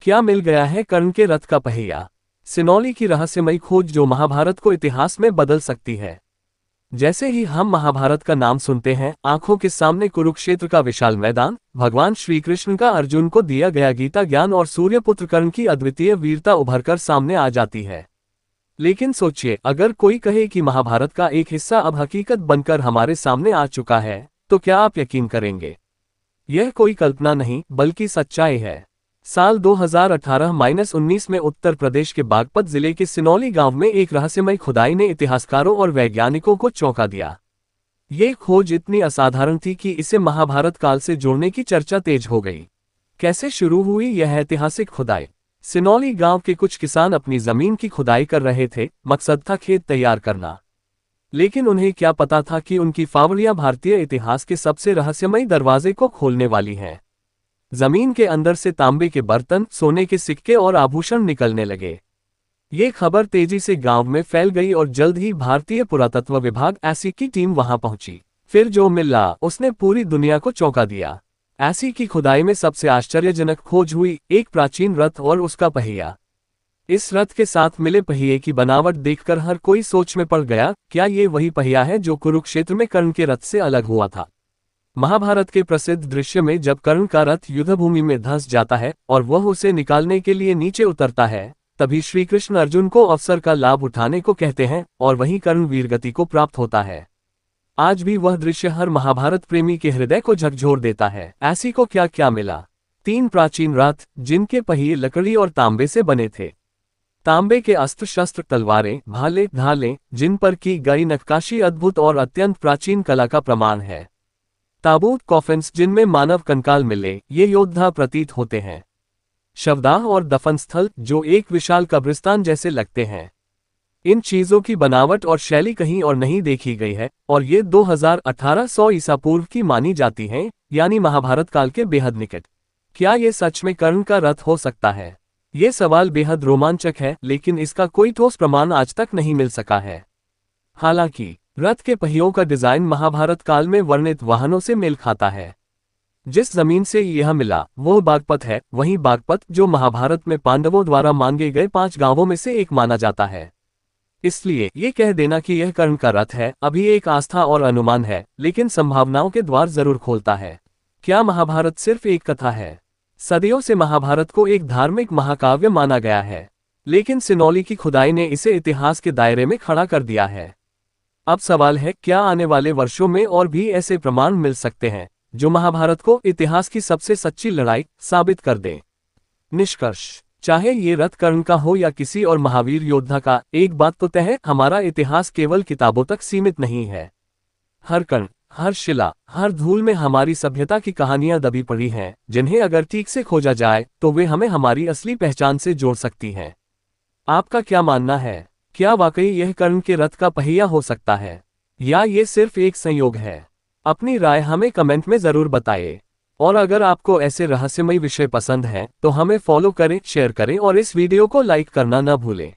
क्या मिल गया है कर्ण के रथ का पहिया? सिनौली की रहस्यमयी खोज जो महाभारत को इतिहास में बदल सकती है। जैसे ही हम महाभारत का नाम सुनते हैं, आंखों के सामने कुरुक्षेत्र का विशाल मैदान, भगवान श्री कृष्ण का अर्जुन को दिया गया गीता ज्ञान और सूर्यपुत्र कर्ण की अद्वितीय वीरता उभरकर सामने आ जाती है। लेकिन सोचिए, अगर कोई कहे कि महाभारत का एक हिस्सा अब हकीकत बनकर हमारे सामने आ चुका है, तो क्या आप यकीन करेंगे? यह कोई कल्पना नहीं, बल्कि सच्चाई है। साल 2018-19 में उत्तर प्रदेश के बागपत जिले के सिनौली गांव में एक रहस्यमय खुदाई ने इतिहासकारों और वैज्ञानिकों को चौंका दिया। ये खोज इतनी असाधारण थी कि इसे महाभारत काल से जोड़ने की चर्चा तेज हो गई। कैसे शुरू हुई यह ऐतिहासिक खुदाई? सिनौली गांव के कुछ किसान अपनी जमीन की खुदाई कर रहे थे। मकसद था खेत तैयार करना। लेकिन उन्हें क्या पता था कि उनकी फावड़ियां भारतीय इतिहास के सबसे रहस्यमयी दरवाजे को खोलने वाली हैं। जमीन के अंदर से तांबे के बर्तन, सोने के सिक्के और आभूषण निकलने लगे। ये खबर तेजी से गांव में फैल गई और जल्द ही भारतीय पुरातत्व विभाग ऐसी की टीम वहां पहुंची। फिर जो मिला उसने पूरी दुनिया को चौंका दिया। ऐसी की खुदाई में सबसे आश्चर्यजनक खोज हुई एक प्राचीन रथ और उसका पहिया। इस रथ के साथ मिले पहिए की बनावट देखकर हर कोई सोच में पड़ गया, क्या ये वही पहिया है जो कुरुक्षेत्र में कर्ण के रथ से अलग हुआ था? महाभारत के प्रसिद्ध दृश्य में जब कर्ण का रथ युद्धभूमि में धंस जाता है और वह उसे निकालने के लिए नीचे उतरता है, तभी श्री कृष्ण अर्जुन को अवसर का लाभ उठाने को कहते हैं और वहीं कर्ण वीरगति को प्राप्त होता है। आज भी वह दृश्य हर महाभारत प्रेमी के हृदय को झकझोर देता है। ऐसी को क्या क्या मिला? 3 प्राचीन रथ, जिनके पहिए लकड़ी और तांबे से बने थे। तांबे के अस्त्र शस्त्र, तलवारें, भाले, ढालें, जिन पर की गई नक्काशी अद्भुत और अत्यंत प्राचीन कला का प्रमाण है। ताबूत, कॉफिन्स, जिनमें मानव कंकाल मिले, ये योद्धा प्रतीत होते हैं। शवदाह और दफन स्थल, जो एक विशाल कब्रिस्तान जैसे लगते हैं। इन चीजों की बनावट और शैली कहीं और नहीं देखी गई है और ये 2800 ईसा पूर्व की मानी जाती हैं, यानी महाभारत काल के बेहद निकट। क्या ये सच में कर्ण का रथ हो सकता है? ये सवाल बेहद रोमांचक है, लेकिन इसका कोई ठोस प्रमाण आज तक नहीं मिल सका है। हालांकि रथ के पहियों का डिजाइन महाभारत काल में वर्णित वाहनों से मेल खाता है। जिस जमीन से यह मिला वो बागपत है। वहीं बागपत, जो महाभारत में पांडवों द्वारा मांगे गए 5 गांवों में से एक माना जाता है। इसलिए ये कह देना कि यह कर्ण का रथ है अभी एक आस्था और अनुमान है, लेकिन संभावनाओं के द्वार जरूर खोलता है। क्या महाभारत सिर्फ एक कथा है? सदियों से महाभारत को एक धार्मिक महाकाव्य माना गया है, लेकिन सिनौली की खुदाई ने इसे इतिहास के दायरे में खड़ा कर दिया है। अब सवाल है, क्या आने वाले वर्षों में और भी ऐसे प्रमाण मिल सकते हैं जो महाभारत को इतिहास की सबसे सच्ची लड़ाई साबित कर दें? निष्कर्ष, चाहे ये रथ कर्ण का हो या किसी और महावीर योद्धा का, एक बात तो तय है, हमारा इतिहास केवल किताबों तक सीमित नहीं है। हर कण, हर शिला, हर धूल में हमारी सभ्यता की कहानियां दबी पड़ी हैं, जिन्हें अगर ठीक से खोजा जाए तो वे हमें हमारी असली पहचान से जोड़ सकती हैं। आपका क्या मानना है? क्या वाकई यह कर्ण के रथ का पहिया हो सकता है, या ये सिर्फ एक संयोग है? अपनी राय हमें कमेंट में जरूर बताइए। और अगर आपको ऐसे रहस्यमयी विषय पसंद हैं तो हमें फॉलो करें, शेयर करें और इस वीडियो को लाइक करना न भूलें।